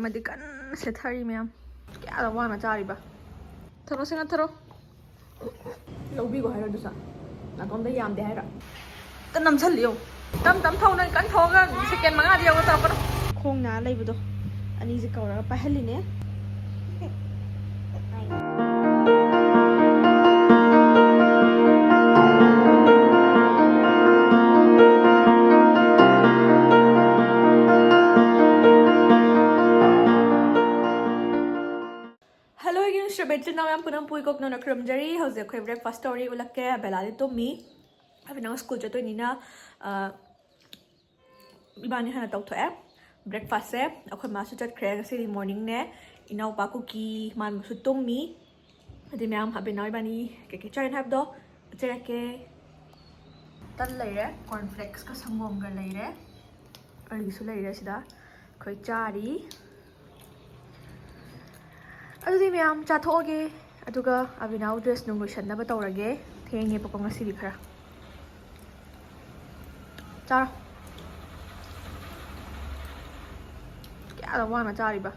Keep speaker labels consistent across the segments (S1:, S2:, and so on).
S1: ꯃꯗꯤ ꯀꯟꯅ ꯁꯦꯠꯊꯔꯤ ꯃꯌꯥꯝ ꯀꯌꯥꯗ ꯋꯥꯅ ꯆꯥꯔꯤꯕ ꯊꯔꯣ ꯁꯤꯅ ꯊꯔꯣ ꯂꯧꯕꯤꯒꯣ ꯍꯥꯏꯔꯣ ꯑꯗꯨꯁꯨ ꯅꯥꯇꯣꯝꯗ ꯌꯥꯝꯗꯦ ꯍꯥꯏꯔꯣ ꯀꯟꯅ ꯅꯝꯁꯜꯂꯤꯌꯣ ꯇꯝ ꯊꯧ ꯅꯪ ꯀꯟꯅ ꯊꯧꯔꯒ ꯁꯦꯀꯦꯟ 5ꯗꯤ ꯌꯧꯔ ꯇꯧꯔꯛꯀꯅꯣ ꯈꯣꯡ ꯅꯥ ꯂꯩꯕꯗꯣ ꯑꯅꯤꯁꯦ ꯀꯧꯔꯒ ꯄꯥꯏꯍꯜꯂꯤꯅꯦ ꯕꯦꯠꯁꯤꯅ ꯃꯌꯥꯝ ꯄꯨꯅꯝ ꯄꯨꯏ ꯀꯣꯛꯅꯅ ꯈꯨꯔꯨꯝꯖꯔꯤ ꯍꯧꯖꯤꯛ ꯑꯩꯈꯣꯏ ꯕ꯭ꯔꯦꯛꯐꯥꯁ ꯇꯧꯔꯤ ꯎꯠꯂꯛꯀꯦ ꯕꯦꯂꯥꯗꯤ ꯇꯨꯝꯃꯤ ꯑꯕꯤꯅꯥꯎ ꯁ꯭ꯀꯨꯜ ꯆꯠꯇꯣꯏꯅꯤꯅ ꯏꯕꯥꯅꯤ ꯍꯥꯟꯅ ꯇꯧꯊꯣꯛꯑꯦ ꯕ꯭ꯔꯦꯛꯐꯥꯁꯁꯦ ꯑꯩꯈꯣꯏ ꯃꯥꯁꯨ ꯆꯠꯈ꯭ꯔꯦ ꯉꯁꯤꯗꯤ ꯃꯣꯔꯅꯤꯡꯅꯦ ꯏꯅꯥꯎꯄꯥ ꯀꯨꯀꯤ ꯃꯥꯟꯕꯁꯨ ꯇꯨꯝꯃꯤ ꯑꯗꯨꯗꯤ ꯃꯌꯥꯝ ꯑꯕꯤꯅꯥꯎ ꯏꯕꯥꯅꯤ ꯀꯩꯀꯩ ꯆꯥꯔꯤꯅ ꯍꯥꯏꯕꯗꯣ ꯎꯠꯆꯔꯛꯀꯦ ꯇꯟ ꯂꯩꯔꯦ ꯀꯣꯔꯟꯐ꯭ꯂꯦꯛꯁꯀ ꯁꯪꯒꯣꯝꯒ ꯂꯩꯔꯦ ꯑꯩꯒꯤꯁꯨ ꯂꯩꯔꯦ ꯁꯤꯗ ꯑꯩꯈꯣꯏ ꯆꯥꯔꯤ ꯑꯗꯨꯗꯤ ꯃꯌꯥꯝ ꯆꯥꯊꯣꯛꯑꯒꯦ ꯑꯗꯨꯒ ꯑꯕꯤꯅꯥꯎ ꯗ꯭ꯔꯦꯁ ꯅꯨꯡ ꯂꯣꯏꯁꯟꯅꯕ ꯇꯧꯔꯒꯦ ꯊꯦꯡꯉꯦꯕꯀꯣ ꯉꯁꯤꯗꯤ ꯈꯔ ꯆꯥꯔꯣ ꯀꯌꯥꯗ ꯋꯥꯅ ꯆꯥꯔꯤꯕ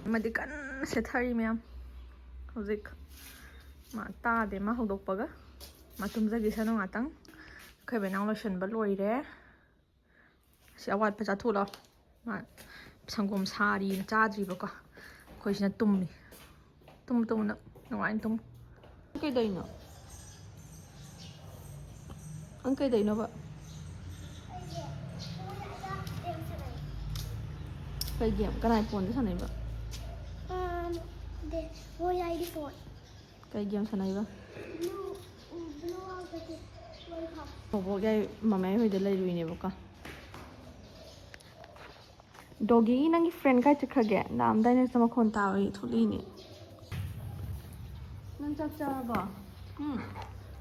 S1: ꯑꯃꯗꯤ ꯀꯟꯅ ꯁꯦꯠꯊꯔꯤ ꯃꯌꯥꯝ ꯍꯧꯖꯤꯛ ꯃꯥ ꯇꯥꯗꯦ ꯃꯥ ꯍꯧꯗꯣꯛꯄꯒ ꯃꯥ ꯇꯨꯝꯖꯈꯤꯁꯅꯨ ꯉꯥꯛꯇꯪ ꯑꯩꯈꯣꯏ ꯑꯕꯤꯅꯥꯎ ꯂꯣꯏꯁꯟꯕ ꯂꯣꯏꯔꯦ ꯁꯤ ꯑꯋꯥꯠꯄ ꯆꯥꯊꯣꯛꯂꯣ ꯃꯥ ꯁꯪꯒꯣꯝ ꯁꯥꯔꯤꯅ ꯆꯥꯗ꯭ꯔꯤꯕꯀꯣ ꯑꯩꯈꯣꯏꯁꯤꯅ ꯇꯨꯝꯃꯤ ꯇꯨꯝꯅ ꯅꯨꯡꯉꯥꯏꯅ ꯇꯨꯝ ꯀꯩꯗꯧꯔꯤꯅꯣ ꯅꯪ ꯀꯩꯗꯧꯔꯤꯅꯣꯕ ꯀꯩ ꯒꯦꯝ ꯀꯅꯥꯏ ꯐꯣꯟꯗ ꯁꯥꯟꯅꯩꯕ ꯀꯩ ꯒꯦꯝ ꯁꯥꯟꯅꯩꯕ ꯕꯣꯕꯣꯛ ꯌꯥꯏ ꯃꯃꯥꯏ ꯍꯣꯏꯗ ꯂꯩꯔꯨꯏꯅꯦꯕꯀꯣ ꯗꯣꯒꯤꯒꯤ ꯅꯪꯒꯤ ꯐ꯭ꯔꯦꯟ ꯀꯥꯏ ꯆꯠꯈ꯭ꯔꯒꯦ ꯂꯥꯛꯑꯝꯗꯥꯏꯅ ꯃꯈꯣꯟ ꯇꯥꯕꯒꯤ ꯊꯣꯛꯂꯛꯏꯅꯦ ꯅꯪ ꯆꯥꯛ ꯆꯥꯔꯕꯣ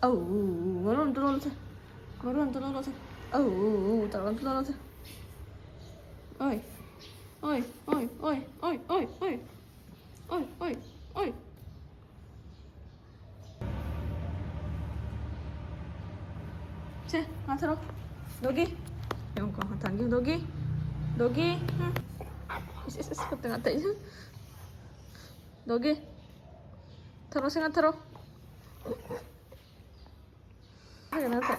S1: ꯑꯧ ꯃꯔꯣꯟ ꯑꯝꯇ ꯂꯣꯜꯂꯨꯁꯦ ꯃꯔꯣꯟ ꯑꯝꯇ ꯂꯣꯜꯂꯨꯁꯦ ꯇꯧꯔ ꯑꯝꯇ ꯂꯣꯜꯂꯨꯁꯦ ꯑꯣꯏ ꯑꯣꯏ ꯑꯣꯏ ꯑꯣꯏ ꯑꯣꯏ ꯑꯣꯏ ꯑꯣꯏ ꯑꯣꯏ ꯑꯣꯏ ꯑꯣꯏ ꯁꯦ ꯉꯥꯊꯔꯣ ꯗꯣꯒꯤ ꯌꯦꯡꯉꯨꯀꯣ ꯉꯥꯊꯟꯒꯤ ꯗꯣꯒꯤ 이스 그때 같아 너기 들어 생각 들어 하게 나서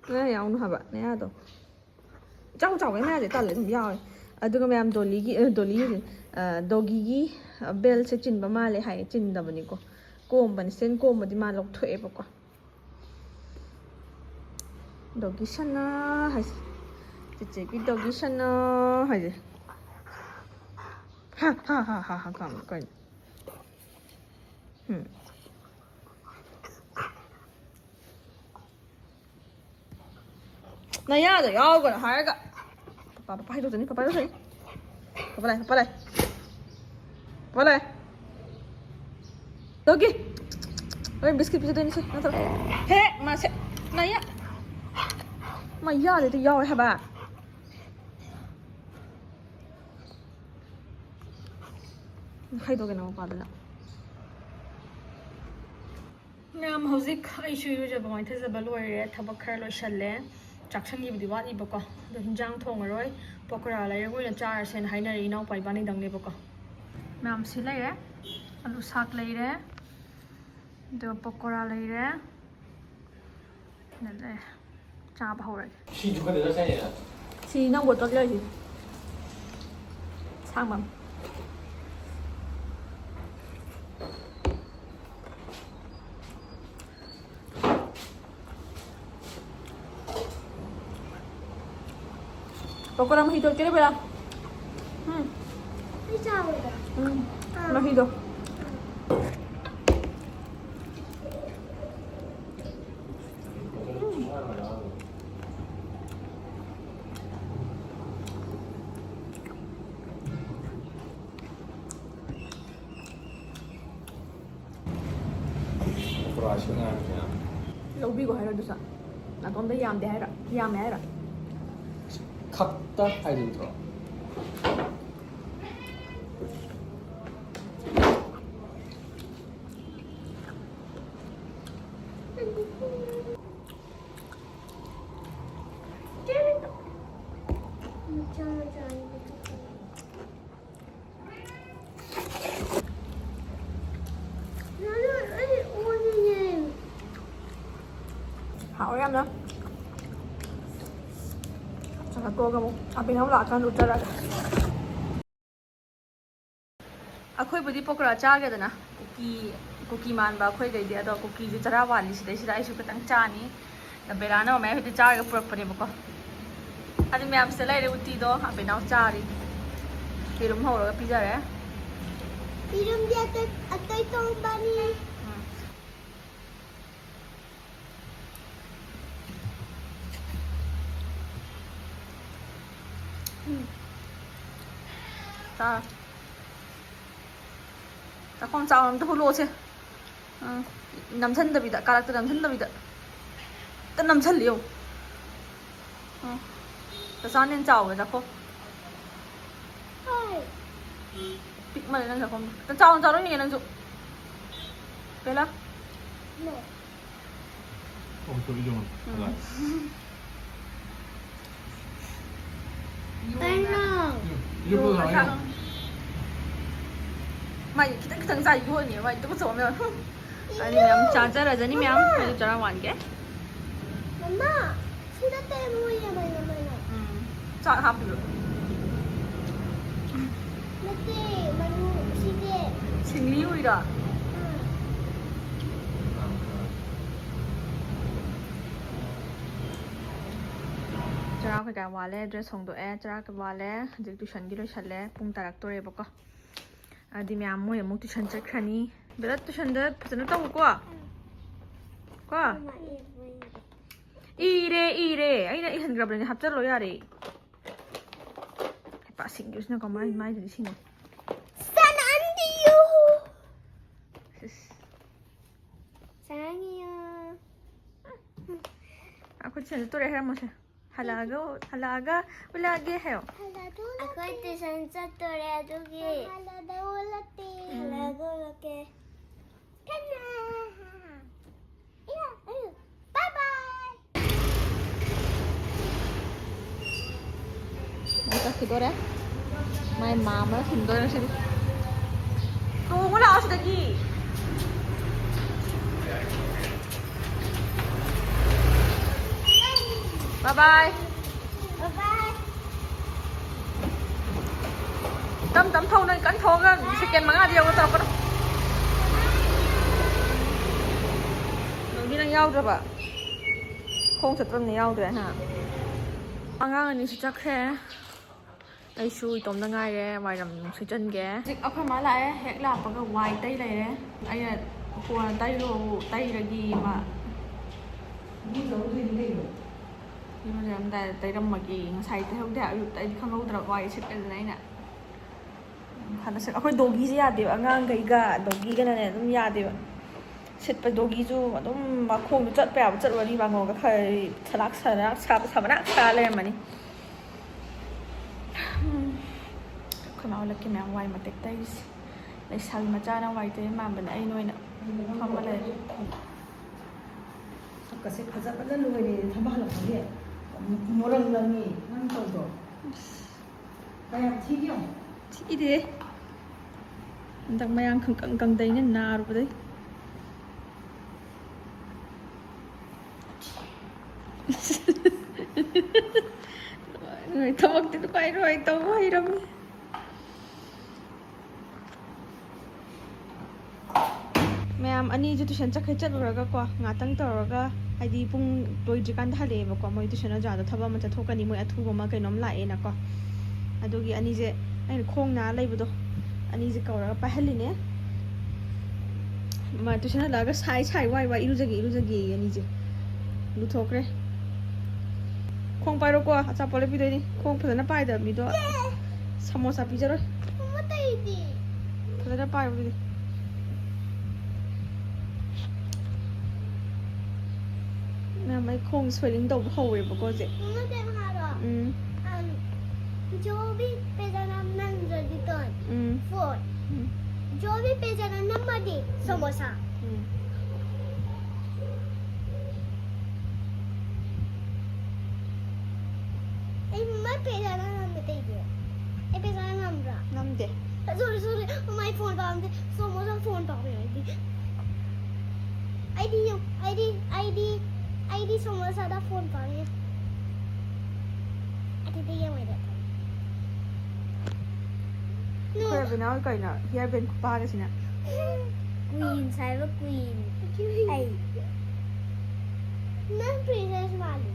S1: 내 야옹 하봐 내야도 짜고 해야지 딸래 좀 야옹 아두가 매암 돌리기 도기기 벨세 찐바 말레 하이 찐다보니까 꼬음바니 센 꼬음바디 말 럭토에버거 도기 샤나 하이스 찌찌기 도기 샤나 하이지 하하하하하 그럼 나야도 야오거나 하여가 빠빠 해줬더니 빠빠 해줬더니 빠빠래 여기 왜 비스킷 비스더니 나도 해 마세 나야 마야도 야오 해봐 하이도게 나와 받으나 ꯃꯌꯥꯝ ꯍꯧꯖꯤꯛ ꯑꯩꯁꯨ ꯏꯔꯨꯖꯕ ꯃꯥꯏꯊꯖꯕ ꯂꯣꯏꯔꯦ ꯊꯕꯛ ꯈꯔ ꯂꯣꯏꯁꯜꯂꯦ ꯆꯥꯛꯁꯪꯒꯤꯕꯨꯗꯤ ꯋꯥꯠꯂꯤꯕꯀꯣ ꯑꯗꯣ ꯍꯤꯟꯖꯥꯡ ꯊꯣꯡꯉꯔꯣꯏ ꯄꯀꯣꯔꯥ ꯂꯩꯔꯒ ꯑꯣꯏꯅ ꯆꯥꯔꯁꯦꯅ ꯍꯥꯏꯅꯔꯤ ꯏꯅꯥꯎꯄꯥ ꯏꯕꯥꯅꯤꯗꯪꯅꯦꯕꯀꯣ ꯃꯌꯥꯝ ꯁꯤ ꯂꯩꯔꯦ ꯑꯂꯨ ꯁꯥꯛ ꯂꯩꯔꯦ ꯑꯗꯨꯒ ꯄꯀꯣꯔꯥ ꯂꯩꯔꯦ ꯂꯩꯔꯦ ꯆꯥꯕ ꯍꯧꯔꯒꯦ ꯁꯤ ꯅꯪ ꯕꯣꯇꯜ ꯂꯩꯔꯤ ꯁꯥꯡꯕꯝ पकोड़ा मही तो केरे बेला मही दो लौबी को है दुसा ना तो हम याम दे है याम है रा
S2: 각다 알림 들어.
S1: hảo em đó chắc là cô kamu abin nau lakan utara akhoi budi pokora cha ge dana cookie man ba khoi gai dia do cookie ju chara wali sidai sidai ai su katang cha ni da berana ma hiti cha ga purak pane bako adi me am se lai re uti do abin nau cha ri pirum ho ro pizza re
S3: pirum dia atai tong bani
S1: ta ta không sao làm tôi lô chứ nằm thân tập bị đã cả là nằm thân tập bị đã tất nằm thân liều ta sao nên chào vậy ta không bị mà nên là không ta chào đó như này dụng cái là
S2: 또 이정은.
S3: Ano?
S2: 이정보다 아니야.
S1: mày cái thằng dài vui nhỉ mày tôi có số mày 아니 명 짜자라 자니 명 그래도 저랑 완게
S3: Mama, sila tayo mo yan naman.
S1: 자 합류
S3: Nati, manu, sige.
S1: 징리우이라 저랑 그가 와래 드레스 홍도에 저랑 그 와래 이제 튜션기로 샬래 뿡 따락도래 볼까 아디미 안무 예목 튜션 짝하니 베라 튜션데 무슨 또 볼고 와 이래 아이나 이 한그라브는 합절로 야래 빠싱 교수는 가만히 많이 들으시네
S3: Sana andiyo! Sayang이요.
S1: ako 튜션 또래 해라 뭐세 halaga ulagi 해요
S3: Ako'y tisan sa Toreadugi. Halaga ulati. Halaga ulati. Kana! Ayun. Bye-bye!
S1: Mata kidore my mama kidore sih tuh wala ako lagi bye bye
S3: Bye-bye!
S1: tắm thâu nên cắn thâu ra scan mga điều có tao có 여기랑 야우더봐 콩 쳤던 야우더래 하 안강은 시작해 아이슈 이tom ngay ngoài làm sự chân ghé dịch ốc má lại hẹn làm bằng cái ngoài tây này đấy anh là của tây đồ tây là gì mà nhưng mà em tại tây đông mà gì xài tây không thể tây không đâu được ngoài sự cái này nè 하나 씩 아까 독이지 야돼요 안강가이가 독이가 나네 좀 야돼요 셋바 독이주 좀 막콩도 쪘빼 쪘거리 방어가 칼 사락 사바나 칼래 많이 khởi máu là cái mèo ngoài mà tết tây lấy sao mà cha nó ngoài thế mà mình ấy nuôi nè không có lời
S4: kasi 가자마자 누구니 담아하는 거지. 모랑랑이 한 정도. 그냥 튀겨.
S1: chị đi đang mày ăn cần đấy nên nào rồi đấy người ta mặc thì quay rồi tao quay đâu ꯃꯌꯥꯝ ꯑꯅꯤꯁꯨ tuition ꯆꯠꯈꯩ ꯆꯠꯂꯨꯔꯒꯀꯣ ꯉꯥꯛꯇꯪ ꯇꯧꯔꯒ ꯍꯥꯏꯗꯤ ꯄꯨꯡ ꯂꯣꯏꯗ꯭ꯔꯤꯀꯥꯟꯗ ꯍꯜꯂꯛꯑꯦꯕꯀꯣ ꯃꯣꯏ tuition ꯑꯣꯖꯥꯗꯣ ꯊꯕꯛ ꯑꯃ ꯆꯠꯊꯣꯛꯀꯅꯤ ꯃꯣꯏ ꯑꯊꯨꯕ ꯑꯃ ꯀꯩꯅꯣꯝ ꯂꯥꯛꯑꯦꯅꯀꯣ ꯑꯗꯨꯒꯤ ꯑꯅꯤꯁꯦ ꯑꯩꯅ ꯈꯣꯡ ꯅꯥ ꯂꯩꯕꯗꯣ ꯑꯅꯤꯁꯦ ꯀꯧꯔꯒ ꯄꯥꯏꯍꯜꯂꯤꯅꯦ ꯃꯥ ꯇꯨꯏꯁꯟ ꯍꯜꯂꯛꯑꯒ ꯁꯥꯏ ꯋꯥꯏ 이루ꯖꯒꯦ ꯑꯅꯤꯁꯦ ꯂꯨꯊꯣꯛꯈ꯭ꯔꯦ ꯈꯣꯡ ꯄꯥꯏꯔꯣꯀꯣ ꯑꯆꯥꯄꯣꯠ ꯂꯩꯕꯤꯗꯣꯏꯅꯤ ꯈꯣꯡ ꯐꯖꯅ ꯄꯥꯏꯗꯕ ꯃꯤꯗꯣ samosa ꯄꯤꯖꯔꯣꯏ
S3: Mama tayo di.
S1: fazenda pai udah nah mấy khung swelling đầu hồi bố cô gì
S3: Mama tayo haro. Jovi pesanan ng dito. Food. Jovi pesanan ng madi. Samosa. Ay, mama pesanan ng madi. Phone डाल दे samosa phone डाल दे ID samosa दा phone डाल दे अरे ये मेरे
S1: Kaya binaw kayo na. Here ben para sina.
S3: Queen, cyber queen. Ay. मैं princess वाली.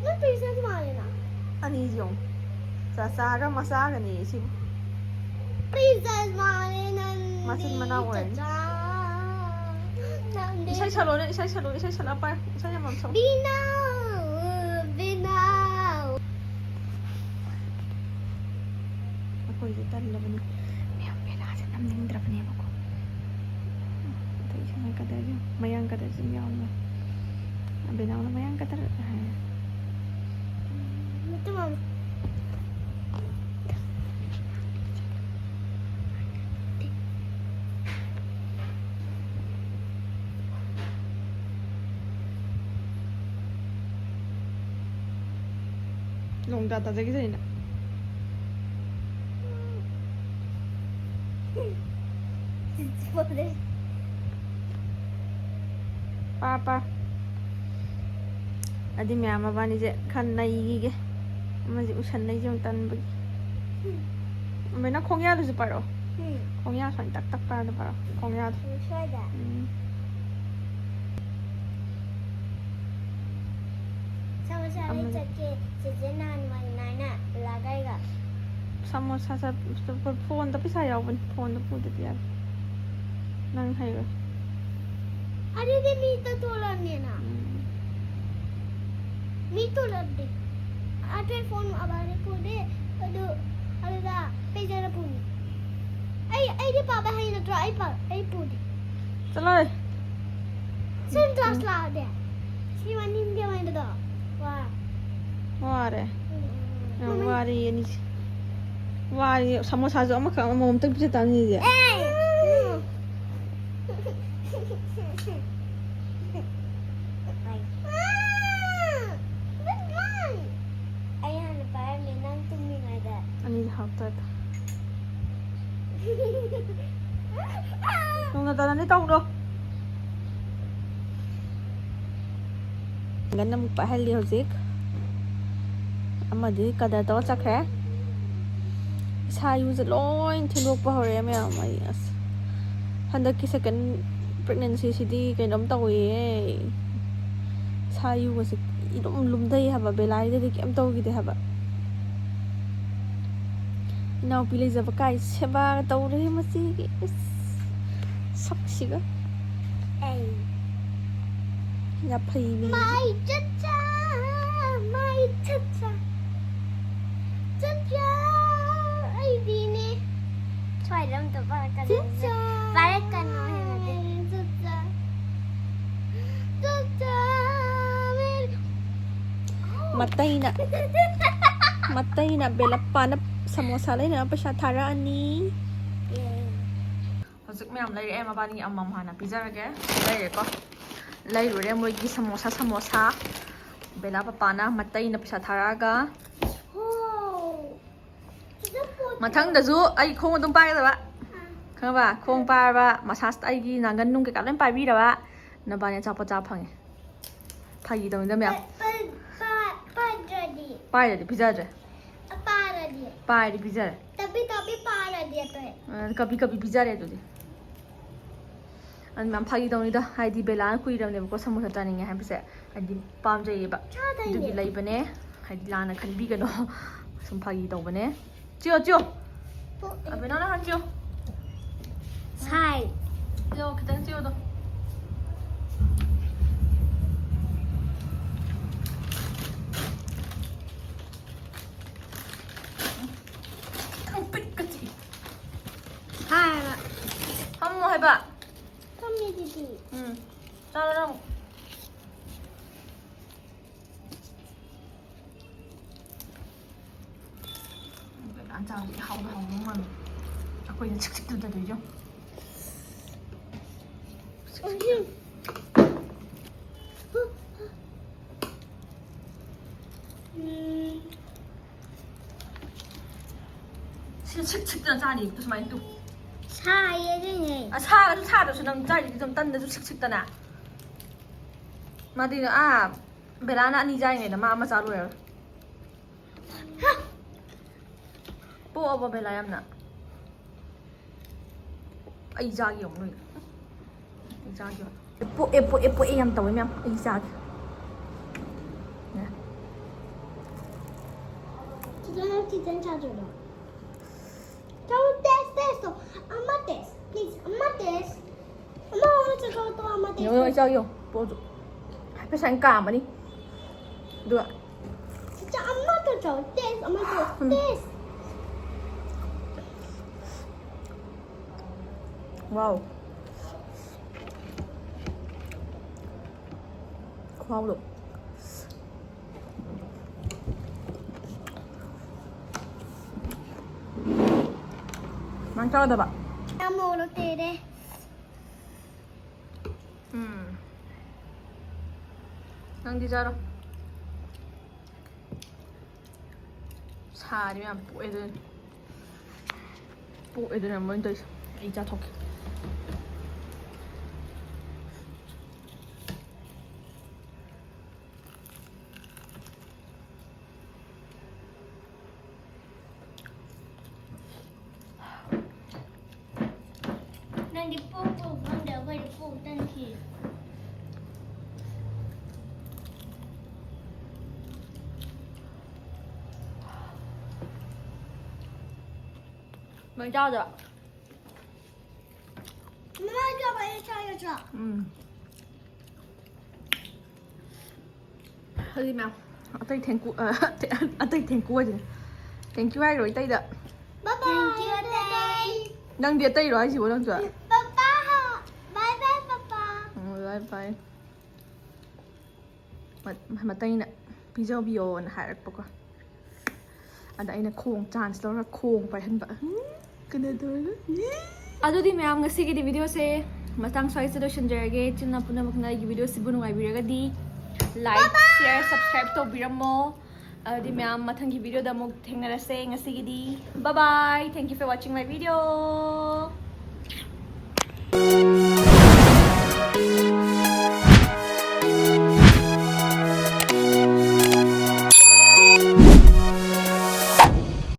S3: मैं princess वाली ना.
S1: Ani yung. Sa saga masaga ni si.
S3: Princess वाली ना.
S1: Masin manawin. Isay salon, isay salon, isay salapay. Isay naman so.
S3: Binaw.
S1: Ako yung talo na ni. May nasa namning drop niya ako. Ito isang may kadar yun. Mayang kadar sa miyaw na. Ang binaw na mayang kadar.
S3: Ito ma'am.
S1: Long data sa gisa na. Papa. Adi maya mabani je kan nai gi. Maji usan nai jong tan bagi. May na khongya lu ju paro. Khongya san tak tak pa na paro. Khongya.
S3: Show that. Samosa ले चके चचे नान वाली नाना लगाएगा
S1: Samosa sa phone tapi saya pun phone tu pun dia. Nang hai ga.
S3: अरे दे मी तो तोला नहीं ना मी तो लग दे आटे फोन आबारे को दे अदो अरे दा पे जरा पुनी आई दे पापा है ना ट्राई पर आई पुनी
S1: Chalo.
S3: सेंट क्लास ला दे श्रीवानी इंडिया में दो वाह
S1: Ware. Ware ni. Ware samosa jo ma ka mo tak bisa tan ni je. Ani hauta. Nung nadala ni tao do. Ganna magpahali hojik. Amadi kada to chakhe. Sayu je loin thilok pa hore me amai as. Handak ki second pregnancy sidi kainom tawi e. Sayu was idum lumdai haba belai de kem taw gi de haba. Now pilay za bakai seba taw re masi gi. Saksiga.
S3: Ay
S1: Ya phai mi.
S3: my chacha chacha ai di ne try lam to para kan no hai mate chacha
S1: Matay na bela panap samosa lai na pa siya thara ani. Hojik me am lai em abani amam hana pizza rage. Lai re ko. Lai ru re moi gi samosa. Bela pa pana matay na pa siya thara ga. Mathang da zu ai khong adum pai da ba. Khang ba khong pa ba massage ai gi nangan nung ke ka len pai bi da ba. Na ba ne cha pa cha phang. Thai gi dong da me. Pai da pizza je. Pai di pizza.
S3: तभी पारा दिया तो है
S1: कभी कभी pizza रहे तुझे and mam phagi dong ida haidi bela kui ram ne ko samosa taning ha bise haidi pam jai ba du gi lai bane haidi lana khan bi ga no sum phagi dong bane chio abe na han chio
S3: sai
S1: chio kitan chio do
S3: hai
S1: ham mo hai ba
S3: mami didi
S1: Tara ăn chào chị hồng đúng mà quên chích chích từ từ chứ 칙칙 짜니 무슨 또.
S3: ใช่ยังไง
S1: 아 차도 난 짜리 좀 딴데도 칙칙다나. 마디는 아 베라나 아니 자이네 마 아마 자루야. 뽀 어버 벨라얌나. 아 이자기 없노. 이자기. 뽀 얌 떠오면 이자기. 네.
S3: ที่เต้นชาจุดอ่ะdon't test this amma test please amma test amma want to go to amma test
S1: 이거 이자기요. 뽀 줘. 회사인 까마니. 누가
S3: 진짜 엄마도 줘 test 엄마 줘 test
S1: 와우. 와우. 망쳐다 봐.
S3: น้ำโมโรเตเด
S1: 낭디 자라. 사리면 뽀애들은 먼저 이자 tok.
S3: นั่นดิปูมันเดี๋ยวไปดิปูทันที
S1: 먼저.
S3: แม่จะไปใช่จะ
S1: hơi mèo ở đây thèn cua ở đây thèn cua gì thèn cua rồi tay đợi
S3: บ๊ายบายเจอกัน
S1: đang địa tay rồi gì bố đang chưa
S3: ป๊าป๊าบายบายป๊าป๊า
S1: bye bye mà tay nè pizza bio nè hại được bọc ở đây nè khung tràn sau đó khung phải hơn vậy cái này thôi अदुदी मैम ngasi gi video se matang swai se do shinjarage china puna makna gi video se bunu ngai biraga di like share subscribe to biramo अदुदी मैम mathang gi video da mok thengna se ngasi gi di bye bye thank you for watching my video